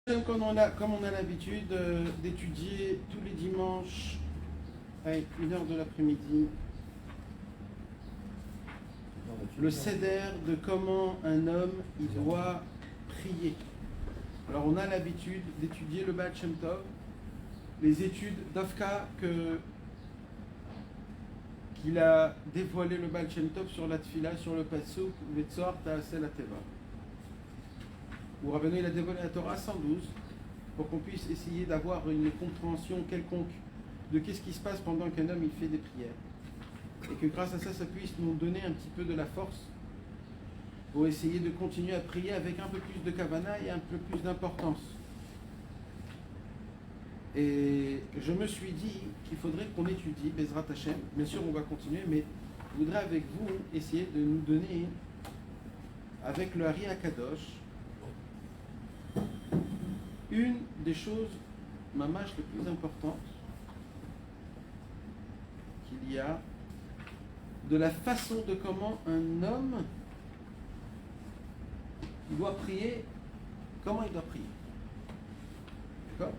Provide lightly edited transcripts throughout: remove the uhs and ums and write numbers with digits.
Comme on a l'habitude d'étudier tous les dimanches à 1h de l'après-midi le seder de comment un homme il doit prier. Alors on a l'habitude d'étudier le Baal Shem Tov, les études d'Afka qu'il a dévoilé le Baal Shem Tov sur la Tfila, sur le Pasuk Vetzor Ta'aseh la Teva, où Rabbeinu il a dévoilé la Torah 112 pour qu'on puisse essayer d'avoir une compréhension quelconque de qu'est-ce qui se passe pendant qu'un homme il fait des prières, et que grâce à ça, ça puisse nous donner un petit peu de la force pour essayer de continuer à prier avec un peu plus de kavana et un peu plus d'importance. Et je me suis dit qu'il faudrait qu'on étudie Bezrat Hashem. Bien sûr, on va continuer, mais je voudrais avec vous essayer de nous donner, avec le Hari Akadosh, une des choses, mamash, les plus importantes qu'il y a de la façon de comment un homme il doit prier, comment il doit prier. D'accord ?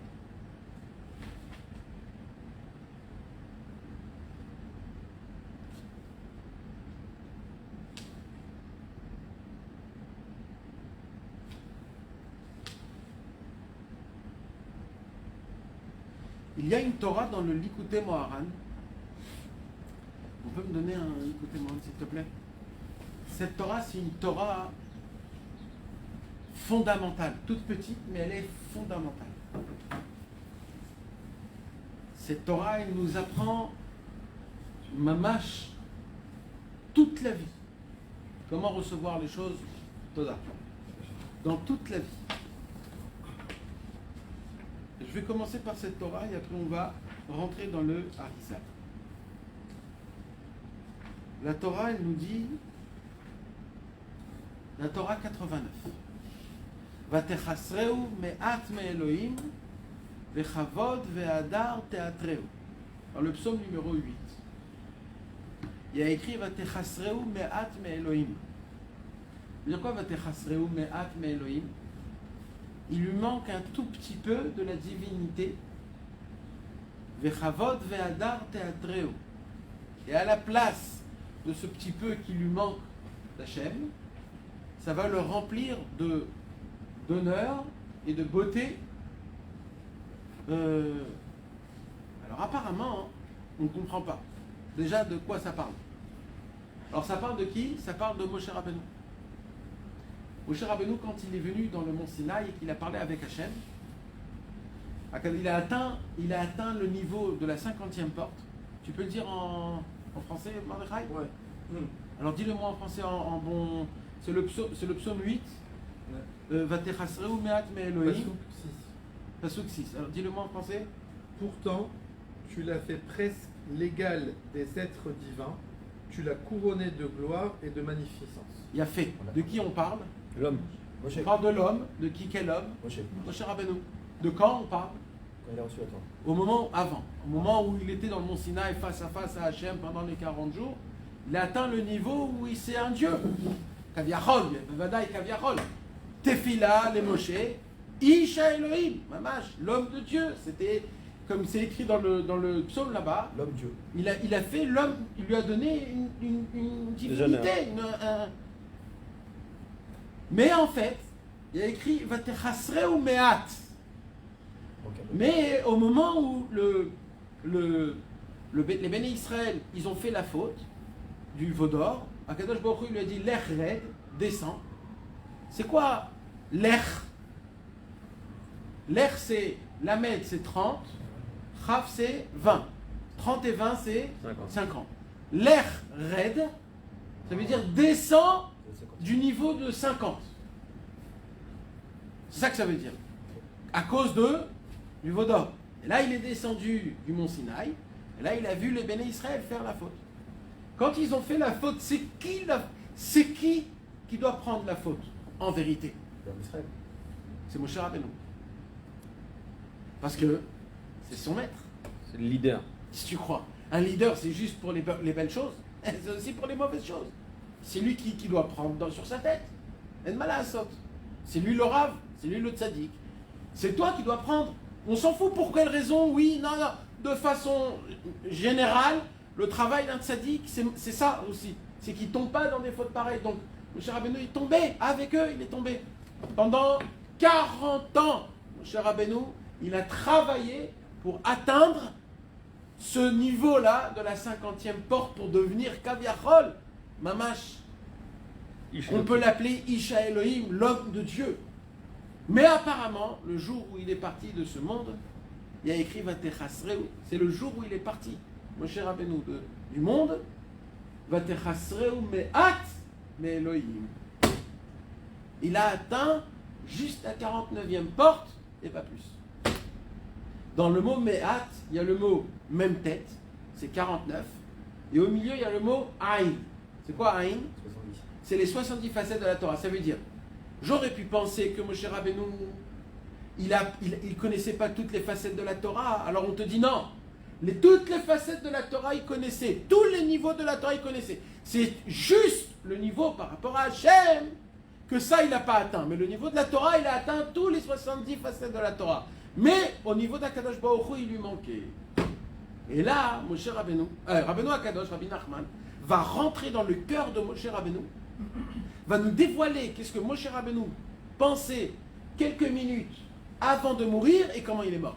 Il y a une Torah dans le Likutei Moharan. Vous pouvez me donner un Likutei Moharan, s'il te plaît? Cette Torah, c'est une Torah fondamentale, toute petite, mais elle est fondamentale. Cette Torah, elle nous apprend, mamash, toute la vie. Comment recevoir les choses, Toda, dans toute la vie. Je vais commencer par cette Torah et après on va rentrer dans le Harizal. La Torah, elle nous dit, la Torah 89. Vatechasreu me'at me'elohim vechavod ve'adar te'atreu. Dans le psaume numéro 8, il y a écrit Vatechasreu me'at me'elohim. C'est quoi Vatechasreu me'at me'elohim? Il lui manque un tout petit peu de la divinité. Vechavod ve'adar te'atreu. Et à la place de ce petit peu qui lui manque d'Hachem, ça va le remplir d'honneur et de beauté. Alors apparemment, on ne comprend pas. Déjà, de quoi ça parle? Alors ça parle de qui? Ça parle de Moshe Rabbeinu. Moshe Rabbeinu, quand il est venu dans le mont Sinaï et qu'il a parlé avec Hachem, il a atteint le niveau de la 50e porte. Tu peux le dire en français, Mordechai? Ouais. Alors dis-le-moi en français en bon... C'est le psaume 8. Vatechasreu me'at me'elohim. Pasuk 6. Alors dis-le-moi en français. Pourtant, tu l'as fait presque l'égal des êtres divins, tu l'as couronné de gloire et de magnificence. Il a fait. De qui on parle? L'homme. On parle de l'homme. De qui? Quel homme? Moshe Rabbeinu. De quand on parle? Quand il a reçu la Torah. Au moment avant. Au moment où il était dans le mont Sinaï face à face à Hachem pendant les 40 jours, il a atteint le niveau où il c'est un Dieu. Kaviachol, Bevadaï Kaviachol. Tefila, les Moshe, Isha Elohim, Mamash, l'homme de Dieu. C'était comme c'est écrit dans le psaume là-bas. L'homme Dieu. Il a fait l'homme, il lui a donné une divinité. Mais en fait, il a écrit Vatechasreu me'at. Okay. Mais au moment où les Béné Israël, ils ont fait la faute du veau d'or, Akadosh Baruch Hu lui a dit Lech red, descend. C'est quoi l'ech? L'ech c'est, Lamed c'est 30, Chaf c'est 20. 30 et 20 c'est 50. L'ech red, ça veut dire descend du niveau de 50. C'est ça que ça veut dire. À cause du veau d'or. Et là il est descendu du mont Sinaï, et là il a vu les Béné Israël faire la faute. Quand ils ont fait la faute, c'est qui doit prendre la faute? En vérité, c'est Moshe Rabbeinu. Parce que c'est son maître. C'est le leader. Si tu crois. Un leader, c'est juste pour les belles choses, c'est aussi pour les mauvaises choses. C'est lui qui doit prendre sur sa tête. En mal à sot. C'est lui le rave, c'est lui le tzaddik. C'est toi qui dois prendre. On s'en fout pour quelle raison, oui, non, non. De façon générale, le travail d'un tzaddik, c'est ça aussi. C'est qu'il ne tombe pas dans des fautes pareilles. Donc, Moshe Rabbeinu, il est tombé avec eux, il est tombé. Pendant 40 ans, Moshe Rabbeinu, il a travaillé pour atteindre ce niveau-là de la 50e porte pour devenir Kaviachol, Mamash. On peut l'appeler Isha Elohim, l'homme de Dieu. Mais apparemment, le jour où il est parti de ce monde, il y a écrit Vatechasreu, c'est le jour où il est parti, Moshe Rabbeinu, du monde, Vatechasreu me'at me'Elohim. Il a atteint juste la 49e porte et pas plus. Dans le mot me'at, il y a le mot même tête, c'est 49, et au milieu, il y a le mot aïn. C'est quoi aïn? 70. C'est les 70 facettes de la Torah. Ça veut dire, j'aurais pu penser que Moshe Rabbeinu, il connaissait pas toutes les facettes de la Torah. Alors on te dit non. Toutes les facettes de la Torah, il connaissait. Tous les niveaux de la Torah, il connaissait. C'est juste le niveau par rapport à Hachem que ça, il n'a pas atteint. Mais le niveau de la Torah, il a atteint tous les 70 facettes de la Torah. Mais au niveau d'Akadosh Baruch Hu, il lui manquait. Et là, Moshe Rabbeinu, Rabbeinu Akadosh, Rabbi Nachman, va rentrer dans le cœur de Moshe Rabbeinu, va nous dévoiler qu'est-ce que Moshe Rabbeinu pensait quelques minutes avant de mourir et comment il est mort.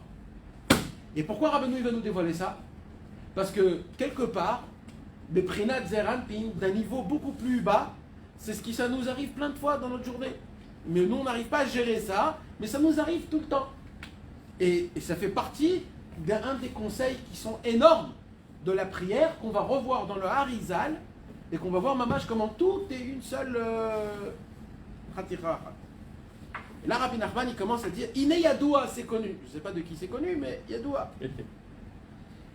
Et pourquoi Rabbeinu il va nous dévoiler ça? Parce que quelque part, Beprinat Zeranpin, d'un niveau beaucoup plus bas, c'est ce qui ça nous arrive plein de fois dans notre journée. Mais nous on n'arrive pas à gérer ça, mais ça nous arrive tout le temps. Et ça fait partie d'un des conseils qui sont énormes de la prière qu'on va revoir dans le Harizal et qu'on va voir Mamash comment tout est une seule Khatira. Et là Rabbi Nachman il commence à dire Iné Yadoua, c'est connu. Je ne sais pas de qui c'est connu, mais Yadoua.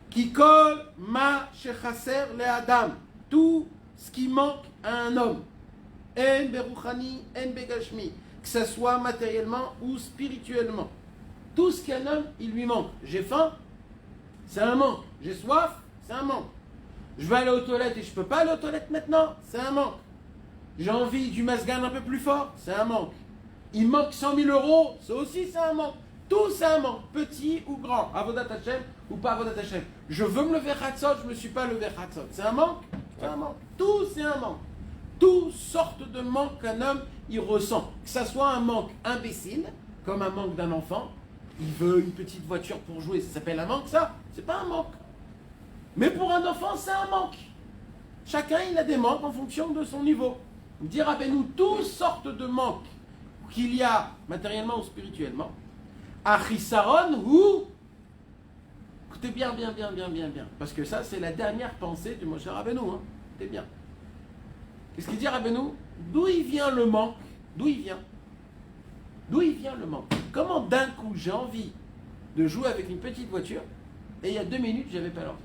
Kikol ma shechaser le Adam. Tout ce qui manque à un homme. En beruchani, en begashmi. Que ce soit matériellement ou spirituellement. Tout ce qu'un homme, il lui manque. J'ai faim, c'est un manque. J'ai soif, c'est un manque. Je vais aller aux toilettes et je ne peux pas aller aux toilettes maintenant, c'est un manque. J'ai envie du masgan un peu plus fort, c'est un manque. Il manque 100 000 euros, ça aussi c'est un manque. Tout c'est un manque, petit ou grand, Avodat Hashem ou pas Avodat Hashem. Je veux me lever Hatzot, je ne me suis pas levé Hatzot. C'est un manque? C'est un manque. Tout c'est un manque. Toutes sortes de manques qu'un homme il ressent. Que ça soit un manque imbécile, comme un manque d'un enfant. Il veut une petite voiture pour jouer, ça s'appelle un manque ça? C'est pas un manque. Mais pour un enfant, c'est un manque. Chacun, il a des manques en fonction de son niveau. Il dira, ben nous, toutes sortes de manques qu'il y a matériellement ou spirituellement. Achisaron ou... Écoutez bien. Parce que ça, c'est la dernière pensée de Moshe Rabbeinu. Hein. Écoutez bien. Qu'est-ce qu'il dit Rabbeinu? D'où il vient le manque? D'où il vient le manque? Comment d'un coup j'ai envie de jouer avec une petite voiture et il y a 2 minutes j'avais pas l'envie?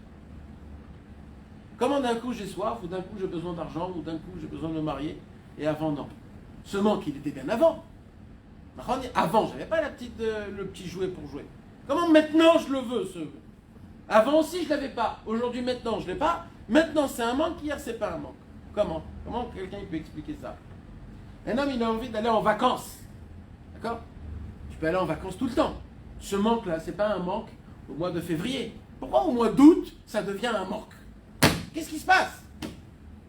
Comment d'un coup j'ai soif ou d'un coup j'ai besoin d'argent ou d'un coup j'ai besoin de me marier et avant non? Ce manque il était bien avant. Avant j'avais pas le petit jouet pour jouer. Comment maintenant je le veux ce? Avant aussi je l'avais pas. Aujourd'hui maintenant je l'ai pas. Maintenant c'est un manque, hier c'est pas un manque. Comment quelqu'un peut expliquer ça? Un homme il a envie d'aller en vacances. D'accord? Tu peux aller en vacances tout le temps. Ce manque-là, c'est pas un manque au mois de février. Pourquoi au mois d'août, ça devient un manque? Qu'est-ce qui se passe?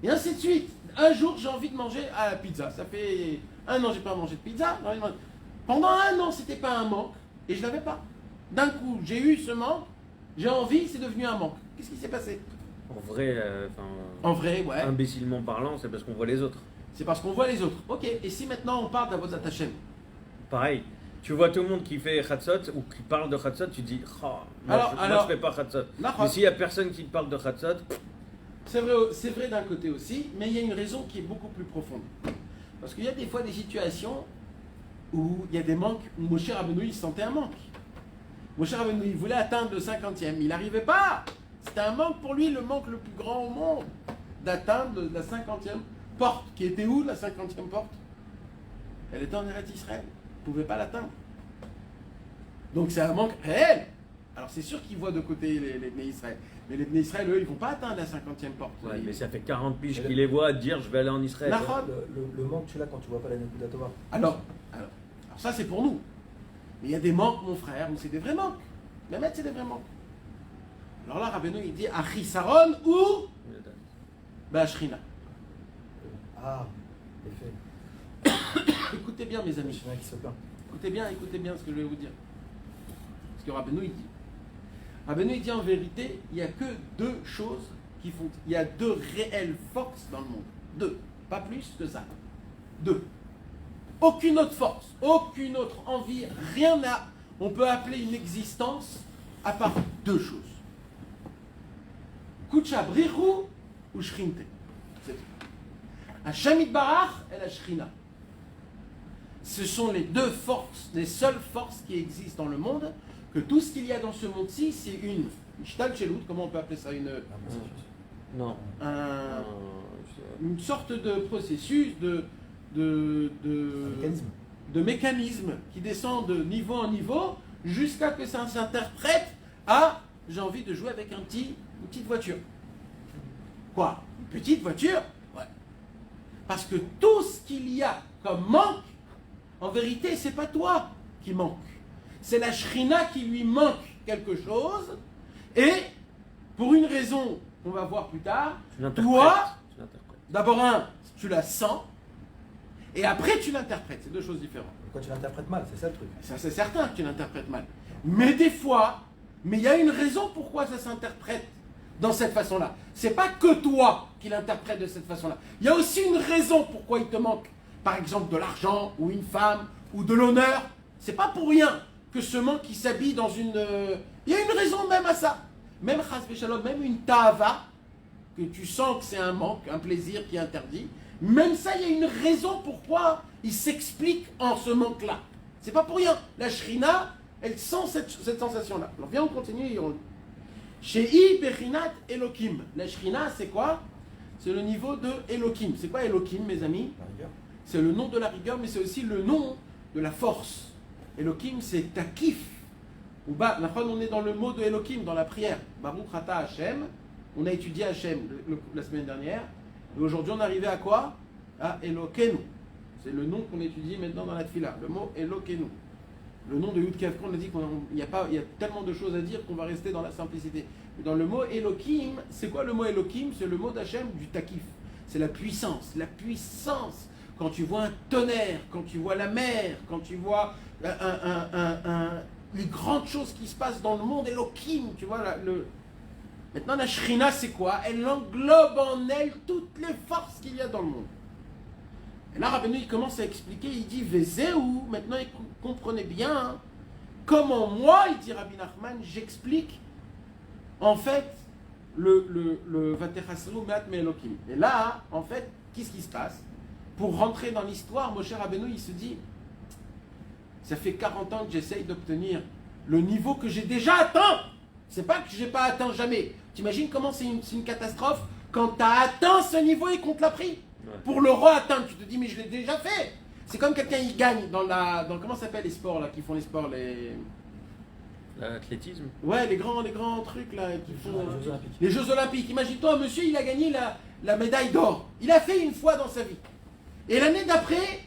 Et ainsi de suite. Un jour, j'ai envie de manger à la pizza. Ça fait 1 an, j'ai pas mangé de pizza. Pendant 1 an, c'était pas un manque et je l'avais pas. D'un coup, j'ai eu ce manque, j'ai envie, c'est devenu un manque. Qu'est-ce qui s'est passé? En vrai, ouais. Imbécilement parlant, c'est parce qu'on voit les autres. C'est parce qu'on voit les autres. Ok, et si maintenant on parle d'Avodat Hashem? Pareil. Tu vois tout le monde qui fait Chatzot ou qui parle de Chatzot, tu dis moi je fais pas Chatzot. Mais s'il y a personne qui parle de Chatzot, c'est vrai d'un côté aussi, mais il y a une raison qui est beaucoup plus profonde. Parce qu'il y a des fois des situations où il y a des manques, où Moshe Rabbeinu il sentait un manque. Moshe Rabbeinu il voulait atteindre le 50e, il n'arrivait pas. C'était un manque pour lui, le manque le plus grand au monde, d'atteindre la 50e porte. Qui était où la 50e porte? Elle était en Eretz Israël. Il ne pouvait pas l'atteindre. Donc c'est un manque réel. Alors c'est sûr qu'ils voient de côté les Bnei Israël. Mais les Bnei Israël, eux, ils ne vont pas atteindre la 50e porte. Ouais, mais ça fait 40 piges qu'ils les voient dire je vais aller en Israël. Le manque, tu l'as quand tu ne vois pas la Nekuda Tova. Alors ça c'est pour nous. Mais il y a des manques, mon frère, où c'est des vrais manques. Même c'est des vrais manques. Alors là, Rabbeinu, il dit Achisaron ou Ba'ashrina. Ah, effet. Écoutez bien, mes amis. Écoutez bien ce que je vais vous dire. Ce que Rabbeinu, il dit. Rabbeinu, il dit en vérité, il n'y a que deux choses qui font. Il y a deux réelles forces dans le monde. Deux. Pas plus que ça. Deux. Aucune autre force, aucune autre envie, rien n'a. On peut appeler une existence à part deux choses. Kucha Brihu ou Shrinte. C'est tout. Hashem Yitbarach et la Shrina. Ce sont les deux forces, les seules forces qui existent dans le monde, que tout ce qu'il y a dans ce monde-ci, c'est une Shtal Shelut, comment on peut appeler ça une sorte de processus, de mécanisme qui descend de niveau en niveau jusqu'à que ça s'interprète à j'ai envie de jouer avec une petite voiture. Quoi? Une petite voiture? Ouais. Parce que tout ce qu'il y a comme manque, en vérité, c'est pas toi qui manque. C'est la Shrina qui lui manque quelque chose et pour une raison qu'on va voir plus tard, toi, d'abord tu la sens et après tu l'interprètes. C'est deux choses différentes. Quand tu l'interprètes mal, c'est ça le truc. Ça c'est certain que tu l'interprètes mal. Mais des fois, il y a une raison pourquoi ça s'interprète dans cette façon-là. C'est pas que toi qui l'interprètes de cette façon-là. Il y a aussi une raison pourquoi il te manque, par exemple, de l'argent, ou une femme, ou de l'honneur. C'est pas pour rien que ce manque qui s'habille dans une... Il y a une raison même à ça. Même chas v'shalom, même une ta'ava, que tu sens que c'est un manque, un plaisir qui est interdit, même ça, il y a une raison pourquoi il s'explique en ce manque-là. C'est pas pour rien. La Shrina, elle sent cette sensation-là. Alors viens, on continue. Shei Bechinat Elokim. La Shrina, c'est quoi? C'est le niveau de Elokim. C'est quoi Elokim, mes amis? C'est le nom de la rigueur, mais c'est aussi le nom de la force. Elokim, c'est Takif. On est dans le mot de Elokim, dans la prière. Baruch Ata Hashem. On a étudié Hashem la semaine dernière. Et aujourd'hui, on est arrivé à quoi? À Elokenu. C'est le nom qu'on étudie maintenant dans la Tfila. Le mot Elokenu. Le nom de Yud Kaf, on a dit qu'il y a tellement de choses à dire qu'on va rester dans la simplicité. Mais dans le mot Elokim, c'est quoi le mot Elokim? C'est le mot d'Hachem du Takif. C'est la puissance. La puissance. Quand tu vois un tonnerre, quand tu vois la mer, quand tu vois les grandes choses qui se passent dans le monde Elokim, tu vois, Maintenant, la Shrina, c'est quoi? Elle englobe en elle toutes les forces qu'il y a dans le monde. Et là, Rabbeinu, il commence à expliquer, il dit, Vezeu, maintenant, comprenez bien, comment moi, il dit Rabbi Nachman, j'explique, en fait, le Vatechasru Me'at Me'elokim. Et là, en fait, qu'est-ce qui se passe? Pour rentrer dans l'histoire, Moshe Rabbeinu, il se dit, ça fait 40 ans que j'essaye d'obtenir le niveau que j'ai déjà atteint. C'est pas que je n'ai pas atteint jamais. T'imagines comment c'est une catastrophe quand tu as atteint ce niveau et qu'on te l'a pris. Ouais. Pour le re-atteindre, tu te dis mais je l'ai déjà fait. C'est comme quelqu'un il gagne dans comment ça s'appelle les sports là qui font les sports l'athlétisme. Ouais, les grands trucs là qui font les Jeux Olympiques. Imagine-toi, un monsieur il a gagné la médaille d'or. Il a fait une fois dans sa vie. Et l'année d'après,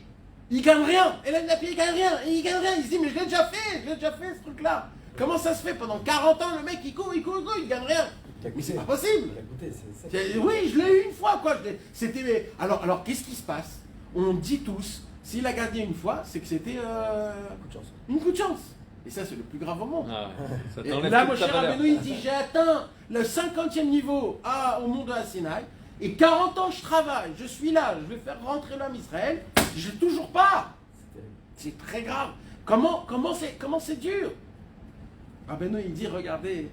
il gagne rien. Et l'année d'après, il gagne rien. Et il gagne rien. Il se dit mais je l'ai déjà fait ce truc là. Comment ça se fait? Pendant 40 ans, le mec, il court, il gagne rien. Mais c'est pas possible. Oui, je l'ai eu une fois, quoi. C'était... Alors, qu'est-ce qui se passe? On dit tous, s'il a gagné une fois, c'est que c'était une coup de chance. Et ça, c'est le plus grave au monde. Ah, et là, mon cher Rabbeinu, il dit, j'ai atteint le 50e niveau au monde de la Sinaï, et 40 ans, je travaille, je suis là, je vais faire rentrer l'homme Israël, je l'ai toujours pas. C'est très grave. Comment c'est dur? Rabbeinu, il dit, regardez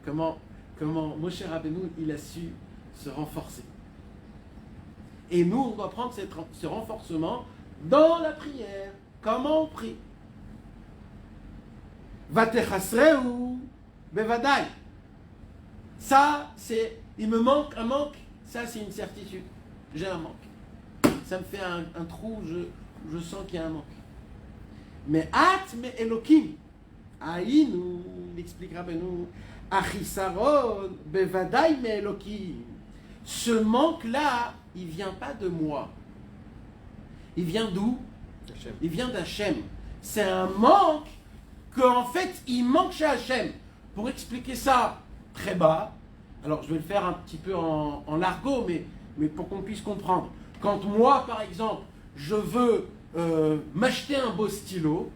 comment Moshe Rabbeinu, il a su se renforcer. Et nous, on doit prendre ce renforcement dans la prière. Comment on prie? Vatechasreu bevadai. Ça, il me manque un manque. Ça, c'est une certitude. J'ai un manque. Ça me fait un trou, je sens qu'il y a un manque. Mais at me Elokim. Aïnou, il explique Rabbeinu, Achisaron, Bevadai me Elokim. Ce manque-là, il ne vient pas de moi. Il vient d'où? Il vient d'Hachem. C'est un manque qu'en fait, il manque chez Hachem. Pour expliquer ça très bas, alors je vais le faire un petit peu en l'argot, mais pour qu'on puisse comprendre. Quand moi, par exemple, je veux m'acheter un beau stylo,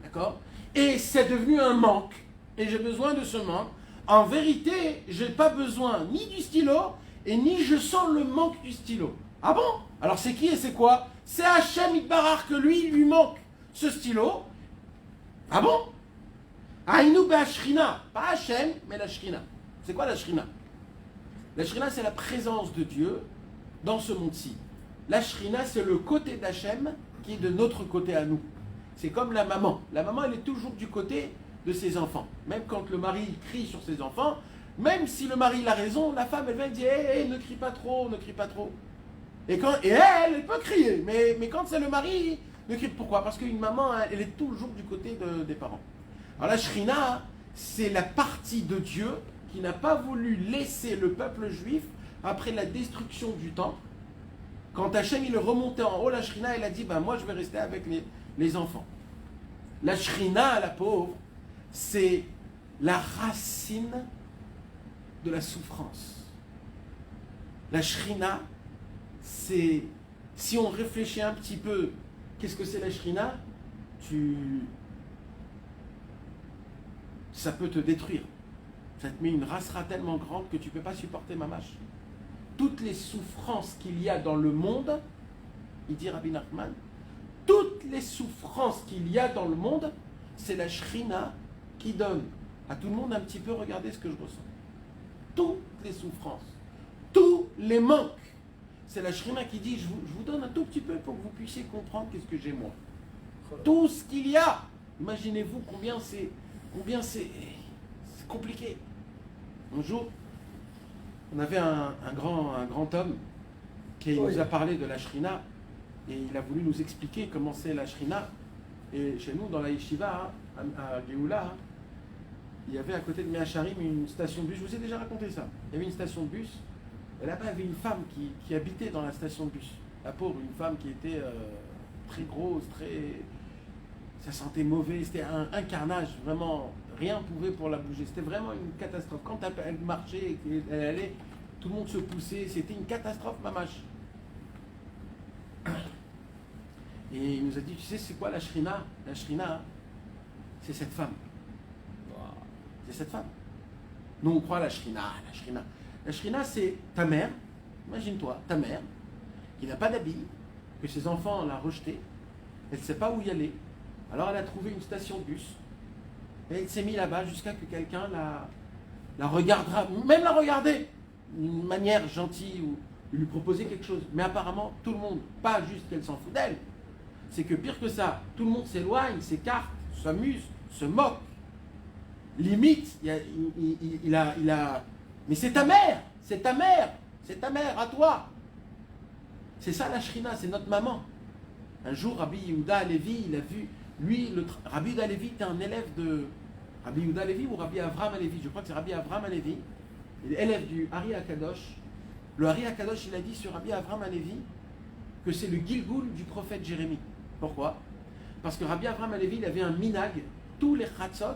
d'accord, et c'est devenu un manque, et j'ai besoin de ce manque, en vérité, je n'ai pas besoin ni du stylo, et ni je sens le manque du stylo. Ah bon? Alors c'est qui et c'est quoi? C'est Hachem Itbarach que lui manque ce stylo. Ah bon? Aïnou Be'ashrina, pas Hachem, mais la Shrina. C'est quoi la Shrina? La Shrina, c'est la présence de Dieu dans ce monde-ci. La Shrina, c'est le côté d'Hachem qui est de notre côté à nous. C'est comme la maman. La maman, elle est toujours du côté de ses enfants. Même quand le mari crie sur ses enfants, même si le mari a raison, la femme, elle vient dire hey, ne crie pas trop, ne crie pas trop. Et elle peut crier, mais quand c'est le mari, ne crie. Pourquoi? Parce qu'une maman, elle est toujours du côté des parents. Alors la Shrina, c'est la partie de Dieu qui n'a pas voulu laisser le peuple juif après la destruction du temple. Quand Hachem il est remonté en haut, la Shrina, elle a dit moi je vais rester avec les enfants. La Shrina, la pauvre, c'est la racine de la souffrance. La Shrina, c'est, si on réfléchit un petit peu, qu'est-ce que c'est la Shrina? Ça peut te détruire. Ça te met une racera tellement grande que tu ne peux pas supporter mamash. Toutes les souffrances qu'il y a dans le monde, il dit Rabbi Nachman, toutes les souffrances qu'il y a dans le monde, c'est la Shrina qui donne à tout le monde un petit peu, regardez ce que je ressens. Toutes les souffrances, tous les manques, c'est la Shrina qui dit, je vous donne un tout petit peu pour que vous puissiez comprendre qu'est-ce que j'ai moi. Tout ce qu'il y a, imaginez-vous combien c'est compliqué. Un jour, on avait un grand homme qui nous a parlé de la Shrina et il a voulu nous expliquer comment c'est la Shrina. Et chez nous, dans la Yeshiva, à Géoula, il y avait à côté de Meacharim une station de bus. Je vous ai déjà raconté ça. Il y avait une station de bus. Et là-bas, il y avait une femme qui habitait dans la station de bus. La pauvre, une femme qui était très grosse, ça sentait mauvais. C'était un carnage, vraiment. Rien ne pouvait pour la bouger. C'était vraiment une catastrophe. Quand elle marchait et elle allait, tout le monde se poussait. C'était une catastrophe, mamache. Et il nous a dit, tu sais, c'est quoi la Shrina? La Shrina, c'est cette femme. C'est cette femme. Nous, on croit à la Shrina. La Shrina, c'est ta mère. Imagine-toi, ta mère, qui n'a pas d'habit, que ses enfants l'ont rejetée. Elle ne sait pas où y aller. Alors, elle a trouvé une station de bus. Et elle s'est mise là-bas jusqu'à que quelqu'un la regardera, même la regarder d'une manière gentille ou lui proposer quelque chose. Mais apparemment, tout le monde, pas juste qu'elle s'en fout d'elle, c'est que pire que ça, tout le monde s'éloigne, s'écarte, s'amuse, se moque. Limite, il a... Mais c'est ta mère, à toi. C'est ça la Shrina, c'est notre maman. Un jour, Rabbi Yehuda Alevi, il a vu, Rabbi Yehuda Alevi était un élève de Rabbi Yehuda Alevi ou Rabbi Avraham Alevi, je crois que c'est Rabbi Avraham Alevi, il est élève du Ari Akadosh. Le Ari Akadosh, il a dit sur Rabbi Avraham Alevi que c'est le Gilgoul du prophète Jérémie. Pourquoi? Parce que Rabbi Avraham Alevi, il avait un minag, tous les Chatzot,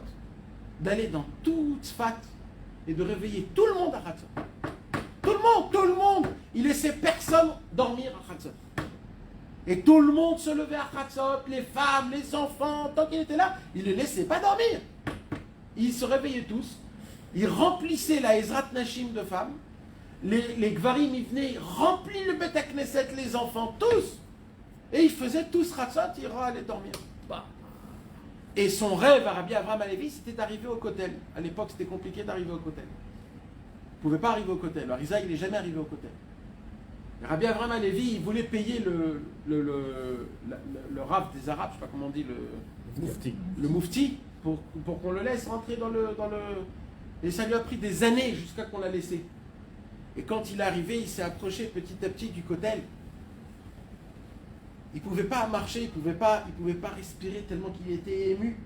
d'aller dans tout Tzfat et de réveiller tout le monde à Chatzot. Tout le monde. Il laissait personne dormir à Chatzot. Et tout le monde se levait à Chatzot, les femmes, les enfants, tant qu'il était là, il ne les laissait pas dormir. Ils se réveillaient tous, ils remplissaient la Ezrat Nashim de femmes, les Gvarim, ils venaient, ils remplissent le Bet Knesset, les enfants, tous. Et ils faisaient tous Chatzot, ils allaient dormir. Et son rêve à Rabbi Avraham Alevi, c'était d'arriver au Kotel. À l'époque, c'était compliqué d'arriver au Kotel. Il ne pouvait pas arriver au Kotel. Alors Isa, il n'est jamais arrivé au Kotel. Rabbi Avraham Alevi, il voulait payer le Rav des Arabes, je ne sais pas comment on dit, le Moufti, pour qu'on le laisse rentrer dans le... Et ça lui a pris des années jusqu'à qu'on l'a laissé. Et quand il est arrivé, il s'est approché petit à petit du Kotel. Il ne pouvait pas marcher, il ne pouvait pas respirer tellement qu'il était ému.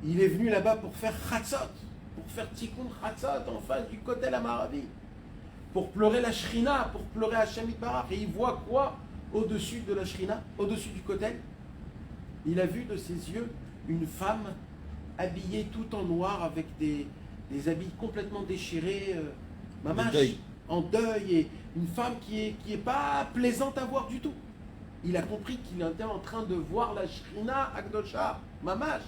Il est venu là-bas pour faire Chatzot, pour faire Tikkun Chatzot en face du Kotel Amaravi, pour pleurer la Shrina, pour pleurer Hachem Yitbarach. Et il voit quoi au-dessus de la Shrina, au-dessus du Kotel? Il a vu de ses yeux une femme habillée tout en noir avec des habits complètement déchirés, mamash, deuil. en deuil, et une femme qui est pas plaisante à voir du tout. Il a compris qu'il était en train de voir la Shrina Akdosha, mamash.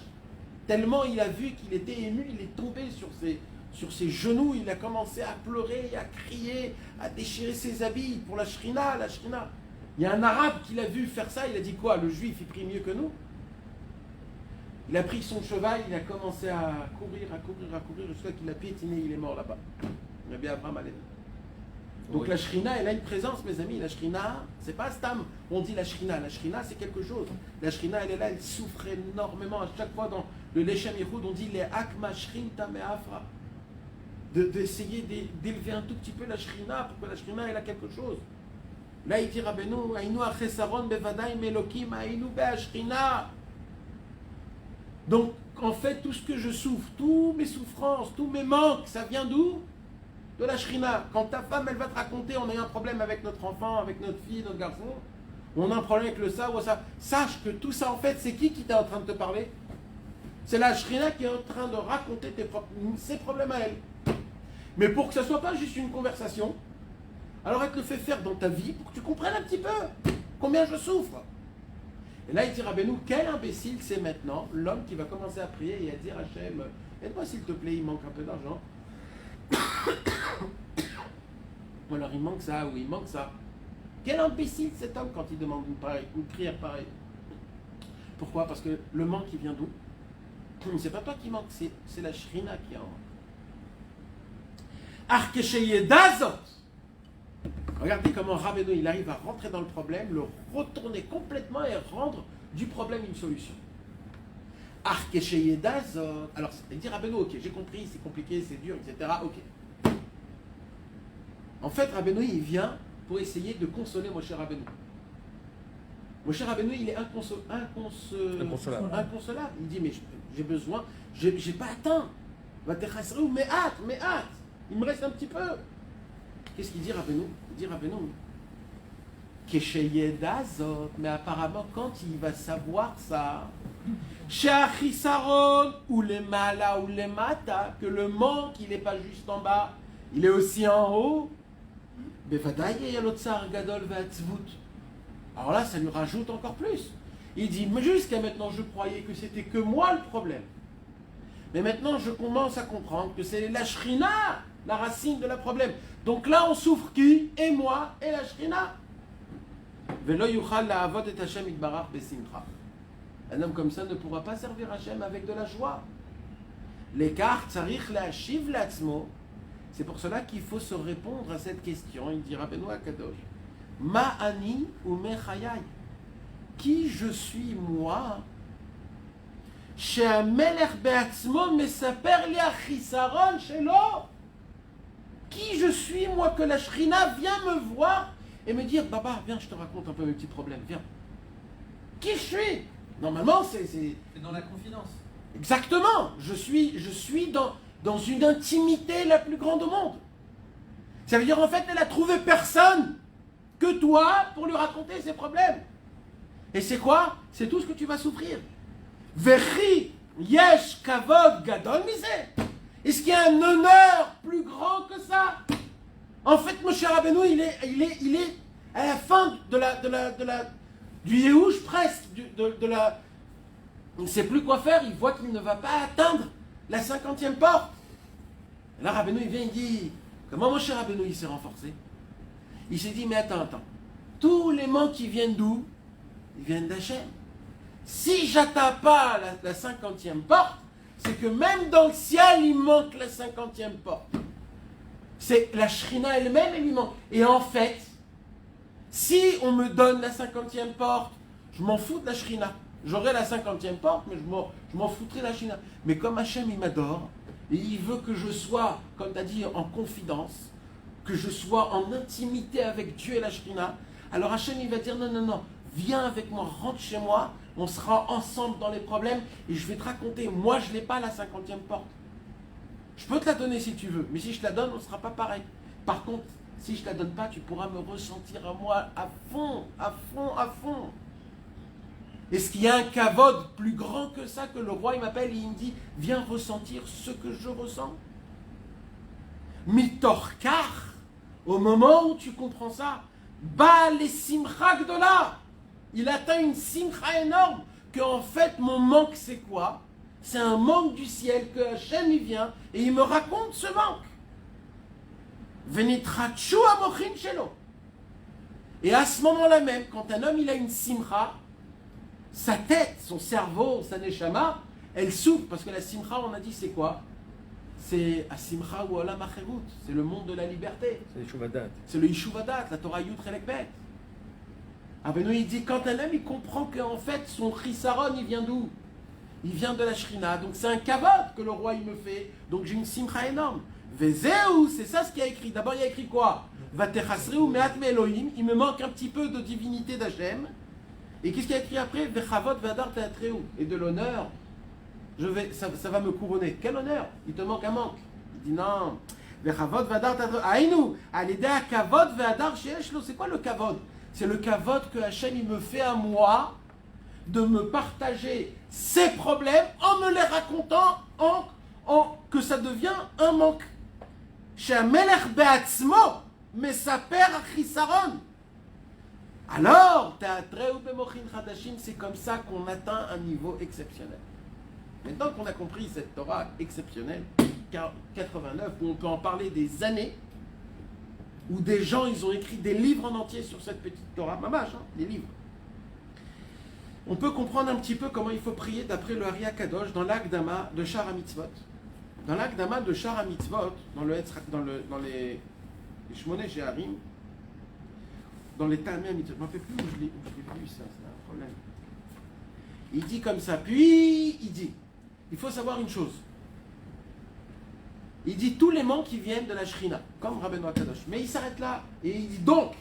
Tellement il a vu qu'il était ému, il est tombé sur ses genoux, il a commencé à pleurer, à crier, à déchirer ses habits pour la Shrina, la Shrina. Il y a un arabe qui l'a vu faire ça, il a dit quoi? Le juif, il prie mieux que nous? Il a pris son cheval, il a commencé à courir, jusqu'à qu'il a piétiné, il est mort là-bas. Rabbi Abraham Alevi. Donc Oui. la Shrina, elle a une présence, mes amis. La Shrina, c'est pas Stam. On dit la Shrina c'est quelque chose. La Shrina, elle est là, elle souffre énormément. À chaque fois dans le Leshem Yehoud, on dit les Akma Shrinta Me'afra. D'essayer d'élever un tout petit peu la Shrina pour que la Shrina, elle a quelque chose. Là, il dit Rabbeinu, Aïnou Achesaron Bevadaim Elokim, Aïnou Be'ashrina. Donc, en fait, tout ce que je souffre, toutes mes souffrances, tous mes manques, ça vient d'où? De la Shrina. Quand ta femme, elle va te raconter, on a eu un problème avec notre enfant, avec notre fille, notre garçon, on a un problème avec le ça ou ça, sache que tout ça, en fait, c'est qui est en train de te parler? C'est la Shrina qui est en train de raconter ses problèmes à elle. Mais pour que ça ne soit pas juste une conversation, alors elle te le fait faire dans ta vie pour que tu comprennes un petit peu combien je souffre. Et là, il dit Rabbeinu, quel imbécile c'est maintenant l'homme qui va commencer à prier et à dire Hachem, aide-moi s'il te plaît, il manque un peu d'argent. Ou alors il manque ça, ou il manque ça. Quel imbécile cet homme quand il demande une prière pareille. Pourquoi? Parce que le manque, il vient d'où? C'est pas toi qui manque, c'est la Shrina qui en manque. Arkesheyedazot. Regardez comment Rabbeinu, il arrive à rentrer dans le problème, le retourner complètement et rendre du problème une solution. Arkesheyedazot. Alors, il dit Rabbeinu, ok, j'ai compris, c'est compliqué, c'est dur, etc. Ok. En fait, Rabbeinu, il vient pour essayer de consoler Moshe Rabbeinu. Moshe Rabbeinu, il est inconsolable. Il dit, mais j'ai besoin, j'ai pas atteint. Mais hâte. Il me reste un petit peu. Qu'est-ce qu'il dit Rabbeinu? Il dit Rabbeinu, Kesheyedazot, mais apparemment quand il va savoir ça, Sheachisaron ou les mala ou les mata, que le manque il n'est pas juste en bas, il est aussi en haut. Bevadaï yalotsar gadol ve'atzvut. Alors là, ça lui rajoute encore plus. Il dit, mais jusqu'à maintenant, je croyais que c'était que moi le problème. Mais maintenant, je commence à comprendre que c'est la Shrina, la racine de la problème. Donc là, on souffre qui? Et moi, et la Shrina. Velo yuchal la'avot et Hashem itbarach besimcha. Un homme comme ça ne pourra pas servir Hashem avec de la joie. L'écart, tzarich la'ashiv la'atzmo. C'est pour cela qu'il faut se répondre à cette question. Il dit Rabbeinu Akadosh, Ma'ani ou mechayai. Qui je suis moi? She'amelech be'atzmo mesaper li achisaron shelo. Qui je suis moi que la Shrina vient me voir et me dire Baba, viens, je te raconte un peu mes petits problèmes, viens. Qui je suis? Normalement, c'est dans la confidence. Exactement. Je suis dans une intimité la plus grande au monde. Ça veut dire en fait, elle a trouvé personne que toi pour lui raconter ses problèmes. Et c'est quoi? C'est tout ce que tu vas souffrir. Vechi yesh kavod gadol miseh. Est-ce qu'il y a un honneur plus grand que ça? En fait, Moshe Rabbeinu, il est à la fin du Yehush presque, il ne sait plus quoi faire, il voit qu'il ne va pas atteindre la 50e porte. Et là, Rabbeinu, il vient, il dit, comment Moshe Rabbeinu, il s'est renforcé? Il s'est dit, mais attends, tous les manques qui viennent d'où? Ils viennent d'Hachem. Si j'atteins pas la 50e porte, c'est que même dans le ciel, il manque la 50e porte. C'est la Shrina elle-même, elle lui manque. Et en fait, si on me donne la 50e porte, je m'en fous de la Shrina. J'aurai la 50e porte, mais je m'en foutrai de la Shrina. Mais comme Hachem, il m'adore, et il veut que je sois, comme tu as dit, en confidence, que je sois en intimité avec Dieu et la Shrina, alors Hachem, il va dire non, viens avec moi, rentre chez moi, on sera ensemble dans les problèmes et je vais te raconter. Moi, je n'ai pas la 50e porte. Je peux te la donner si tu veux, mais si je te la donne, on ne sera pas pareil. Par contre, si je ne te la donne pas, tu pourras me ressentir à moi à fond. Est-ce qu'il y a un kavod plus grand que ça, que le roi il m'appelle et il me dit viens ressentir ce que je ressens? Mitorkar, au moment où tu comprends ça, Ba les simcha gdola, il atteint une simcha énorme, que en fait mon manque c'est quoi? C'est un manque du ciel, que Hachem il vient et il me raconte ce manque. Venitrachu amochin shelo. Et à ce moment-là même, quand un homme il a une simcha, sa tête, son cerveau, sa neshama, elle souffre, parce que la simcha, on a dit, c'est quoi? C'est Asimcha ou Olam Acherut, c'est le monde de la liberté. C'est le Shuvadat. C'est le Yishuvadat, la Torah Yud Chelek Bet. Abeno il dit, quand un homme il comprend qu'en fait son chisaron il vient d'où? Il vient de la Shrina, donc c'est un kavod que le roi il me fait, donc j'ai une simcha énorme. Vezeu, c'est ça ce qu'il y a écrit. D'abord il y a écrit quoi? Vatechasreu me'at me'elohim, il me manque un petit peu de divinité d'Hachem. Et qu'est-ce qu'il y a écrit après? Vechavot vadar te'atreu, et de l'honneur. Ça va me couronner. Quel honneur? Il te manque un manque. Il dit non. Vechavot vadar te'atreu. Aïnou, alidea kavod vadar sheeshlo. C'est quoi le kavod? C'est le kavod que Hachem il me fait à moi de me partager ses problèmes en me les racontant que ça devient un manque. She'amelech be'atzmo mesaper achisaron. Alors, c'est comme ça qu'on atteint un niveau exceptionnel. Maintenant qu'on a compris cette Torah exceptionnelle, 89, où on peut en parler des années, où des gens ils ont écrit des livres en entier sur cette petite Torah, mamash, des livres. On peut comprendre un petit peu comment il faut prier d'après le Ari Kadosh dans l'Akdama de Shara Mitzvot. Dans l'Akdama de Shara Mitzvot, dans les Shmoné Sheharim, dans les Talmud Mitzvot, je ne me rappelle plus où je l'ai vu ça, c'est un problème. Il dit comme ça, puis il dit, il faut savoir une chose. Il dit tous les manques qui viennent de la Shrina, comme Rabbeinu Akadosh. Mais il s'arrête là, et il dit donc,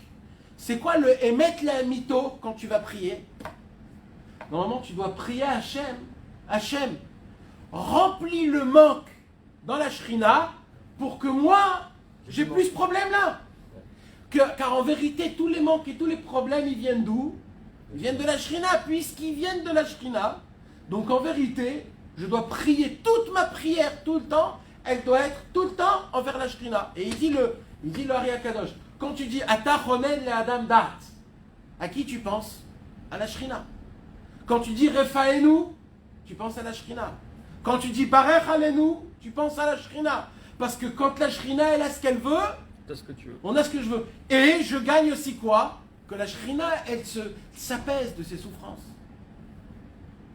c'est quoi le Emet la Mito quand tu vas prier? Normalement, tu dois prier à Hachem. Hachem, remplis le manque dans la Shrina pour que moi, j'ai plus ce problème-là. Car en vérité, tous les manques et tous les problèmes, ils viennent d'où? Ils viennent de la Shrina, puisqu'ils viennent de la Shrina. Donc en vérité, je dois prier toute ma prière tout le temps, elle doit être tout le temps envers la Shrina. Et il dit le Ari Akadosh, quand tu dis Ata Chonen le Adam Dart, à qui tu penses? À la Shrina. Quand tu dis Refaenu, tu penses à la Shrina. Quand tu dis Barech Alenu, tu penses à la Shrina. Parce que quand la Shrina, elle a ce qu'elle veut, T'as ce que tu veux. on a ce que je veux. Et je gagne aussi quoi? Que la Shrina, elle s'apaise de ses souffrances.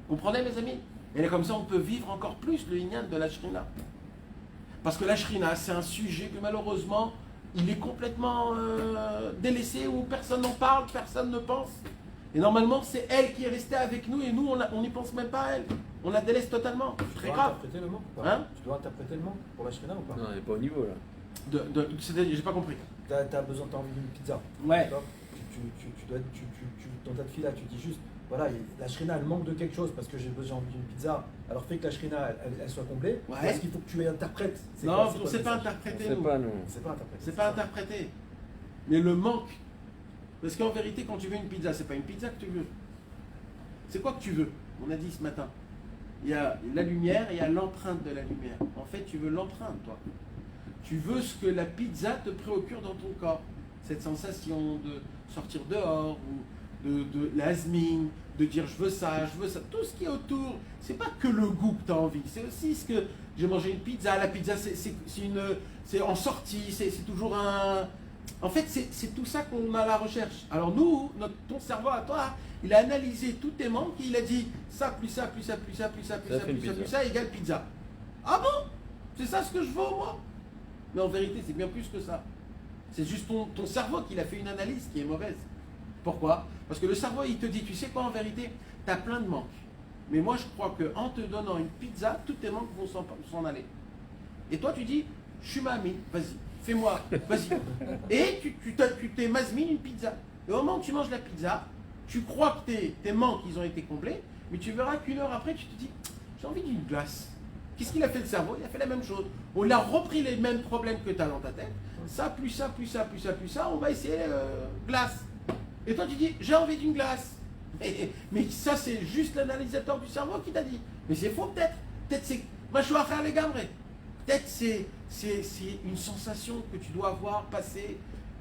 Vous comprenez, mes amis? Et comme ça, on peut vivre encore plus le Inyan de la Shrina. Parce que la Shrina, c'est un sujet que malheureusement, il est complètement délaissé, où personne n'en parle, personne ne pense. Et normalement, c'est elle qui est restée avec nous, et nous, on n'y pense même pas à elle. On la délaisse totalement. C'est très grave. Tu dois interpréter le manque ou pas? Hein? Tu dois interpréter le manque pour la Shrina ou pas? Non, on n'est pas au niveau là. J'ai pas compris. T'as besoin, t'as envie d'une pizza. Ouais. D'accord. Dans ta fila, tu dis juste, voilà, la Shrina, elle manque de quelque chose parce que j'ai besoin d'une pizza. Alors fais que la Shrina, elle soit comblée. Ouais. Est-ce qu'il faut que tu interprètes? Non, on ne sait pas interpréter. C'est nous. pas nous. C'est pas interprété. C'est pas interprété. Mais le manque. Parce qu'en vérité, quand tu veux une pizza, c'est pas une pizza que tu veux. C'est quoi que tu veux? On a dit ce matin. Il y a la lumière et il y a l'empreinte de la lumière. En fait, tu veux l'empreinte, toi. Tu veux ce que la pizza te procure dans ton corps. Cette sensation de sortir dehors, ou de l'azmine, de dire je veux ça. Tout ce qui est autour, c'est pas que le goût que tu as envie. C'est aussi ce que j'ai mangé une pizza. La pizza, c'est en sortie, c'est toujours un. En fait, c'est tout ça qu'on a à la recherche. Alors nous, ton cerveau à toi, il a analysé tous tes manques et il a dit ça, plus ça, plus ça, plus ça, plus ça, plus ça, plus ça, plus ça, égale pizza. Ah bon? C'est ça ce que je veux, moi? Mais en vérité, c'est bien plus que ça. C'est juste ton cerveau qui a fait une analyse qui est mauvaise. Pourquoi? Parce que le cerveau, il te dit, tu sais quoi, en vérité, tu as plein de manques. Mais moi, je crois qu'en te donnant une pizza, tous tes manques vont s'en aller. Et toi, tu dis, je suis mamie, vas-y, fais-moi, vas-y. Et tu t'es mazmine une pizza. Et au moment où tu manges la pizza, tu crois que tes manques, ils ont été comblés, mais tu verras qu'une heure après, tu te dis, j'ai envie d'une glace. Qu'est-ce qu'il a fait le cerveau? Il a fait la même chose. On a repris les mêmes problèmes que tu as dans ta tête. Ça, plus ça, plus ça, plus ça, plus ça, on va essayer glace. Et toi, tu dis, j'ai envie d'une glace. Mais ça, c'est juste l'analysateur du cerveau qui t'a dit. Mais c'est faux, peut-être. Peut-être c'est. Peut-être c'est une sensation que tu dois avoir passée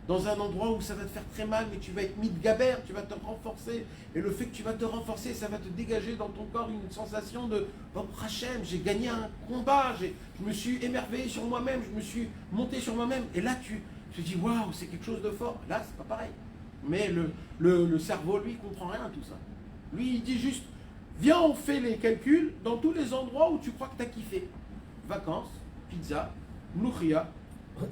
dans un endroit où ça va te faire très mal, mais tu vas être mis de gabère, tu vas te renforcer. Et le fait que tu vas te renforcer, ça va te dégager dans ton corps une sensation de oh, Hachem, j'ai gagné un combat, je me suis émerveillé sur moi-même, je me suis monté sur moi-même. Et là, tu te dis waouh, c'est quelque chose de fort. Là, c'est pas pareil. Mais le cerveau, lui, il comprend rien à tout ça. Lui, il dit juste viens, on fait les calculs dans tous les endroits où tu crois que tu as kiffé. Vacances, pizza, Mlouchia,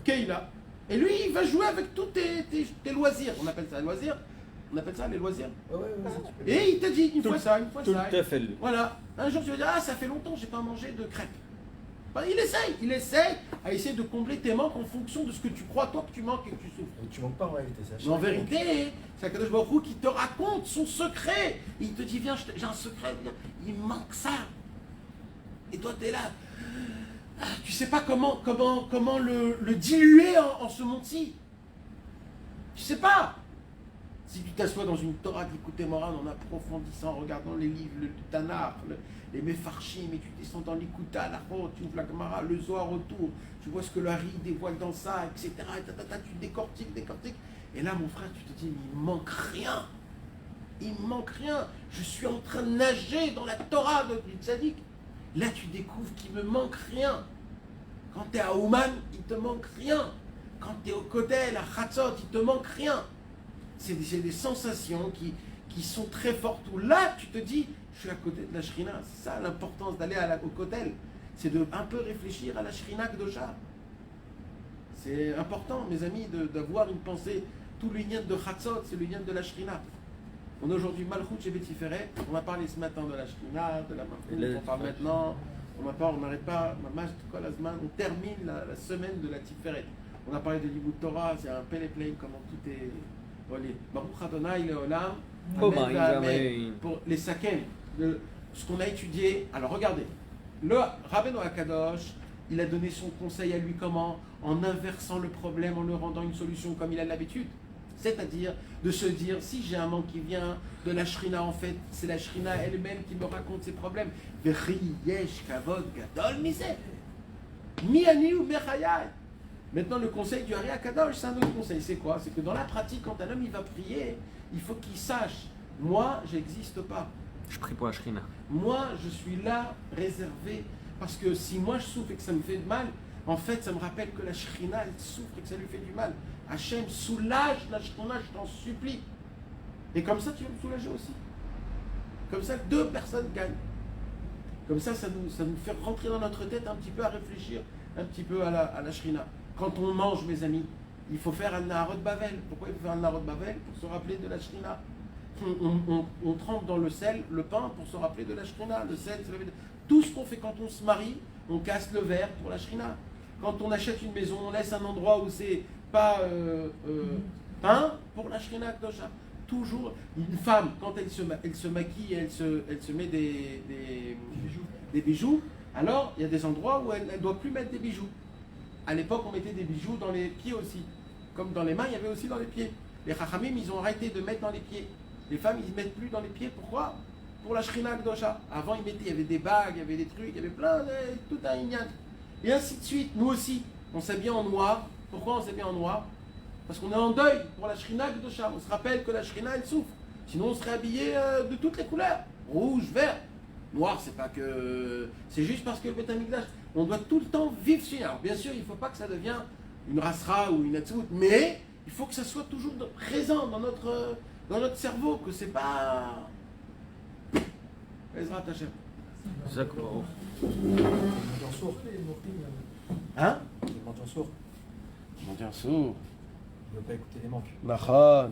Keila. Et lui, il va jouer avec tous tes loisirs. On appelle ça loisirs. On appelle ça les loisirs. Et il te dit une fois ça, une fois ça. Tout à fait. Voilà. Un jour, tu vas dire ah, ça fait longtemps que j'ai pas mangé de crêpes. Ben, il essaye à essayer de combler tes manques en fonction de ce que tu crois, toi, que tu manques et que tu souffres. Mais tu manques pas en réalité, ça. Mais en vérité, c'est Akadosh Baruch Hu qui te raconte son secret. Il te dit, viens, j'ai un secret, il manque ça. Et toi, tu es là. Tu sais pas comment le diluer en ce monde-ci. Tu sais pas. Si tu t'assois dans une Torah d'Ikouté Moran en approfondissant, en regardant les livres, le Tanakh, les Mefarshim, et tu descends dans l'Ikuta, la Chot, tu ouvres la Gemara, le Zohar autour, tu vois ce que le Hari dévoile dans ça, etc. Tu décortiques. Et là, mon frère, tu te dis, il manque rien. Il manque rien. Je suis en train de nager dans la Torah du Tzadik. Là, tu découvres qu'il ne me manque rien. Quand tu es à Ouman, il ne te manque rien. Quand tu es au Kotel, à Chatzot, il ne te manque rien. C'est des sensations qui sont très fortes. Où là, tu te dis, je suis à côté de la Shrina. C'est ça l'importance d'aller au Kotel. C'est de un peu réfléchir à la Shrina Kdosha. C'est important, mes amis, d'avoir une pensée. Tout le lien de Chatzot, c'est le lien de la Shrina. On a aujourd'hui Malchut chez Betiferet. On a parlé ce matin de la Shrina, de la Malchut. On parle maintenant. On n'arrête pas. On termine la semaine de la Tiferet. On a parlé de Libout Torah. C'est un plein comment tout est relié. Baruch Adonai Leolam. Amen. Pour les saken, ce qu'on a étudié. Alors regardez. Le Rabbeinu Akadosh, il a donné son conseil à lui comment? En inversant le problème, en le rendant une solution comme il a l'habitude. C'est-à-dire de se dire, si j'ai un manque qui vient de la Shrina, en fait, c'est la Shrina elle-même qui me raconte ses problèmes. Maintenant, le conseil du Hari Akadosh, c'est un autre conseil. C'est quoi? C'est que dans la pratique, quand un homme il va prier, il faut qu'il sache, moi, j'existe pas. Je prie pour la Shrina. Moi, je suis là, réservé, parce que si moi je souffre et que ça me fait de mal, en fait, ça me rappelle que la Shrina, elle souffre et que ça lui fait du mal. Hachem, soulage la Shrina, je t'en supplie. Et comme ça, tu vas me soulager aussi. Comme ça, deux personnes gagnent. Comme ça nous fait rentrer dans notre tête un petit peu à réfléchir, un petit peu à la Shrina. Quand on mange, mes amis, il faut faire un Naharot Bavel. Pourquoi il faut faire un Naharot Bavel? Pour se rappeler de la Shrina. On trempe dans le sel, le pain, pour se rappeler de la Shrina. Le sel, c'est tout ce qu'on fait quand on se marie, on casse le verre pour la Shrina. Quand on achète une maison, on laisse un endroit où c'est pas peint pour la Shrina Kdosha. Toujours, une femme, quand elle se maquille, elle se met des bijoux, alors il y a des endroits où elle ne doit plus mettre des bijoux. À l'époque, on mettait des bijoux dans les pieds aussi. Comme dans les mains, il y avait aussi dans les pieds. Les Chachamim, ils ont arrêté de mettre dans les pieds. Les femmes, ils ne mettent plus dans les pieds. Pourquoi? Pour la Shrina Kdosha. Avant, il y avait des bagues, il y avait des trucs, il y avait plein de... tout un inyan. Et ainsi de suite. Nous aussi, on s'habille en noir. Pourquoi on s'habille en noir? Parce qu'on est en deuil pour la Shrina Kdosha. On se rappelle que la Shrina, elle souffre. Sinon, on serait habillé de toutes les couleurs. Rouge, vert. Noir, c'est pas que... C'est juste parce que le Beth Amikdash, on doit tout le temps vivre sur. Alors, bien sûr, il ne faut pas que ça devienne une rasra ou une atzout, mais il faut que ça soit toujours présent dans notre cerveau, que c'est pas... Ezra Tachem. Zakro. Hein? Il mention sourd. Mention sourd. Il ne veut pas écouter les manques. Nachon.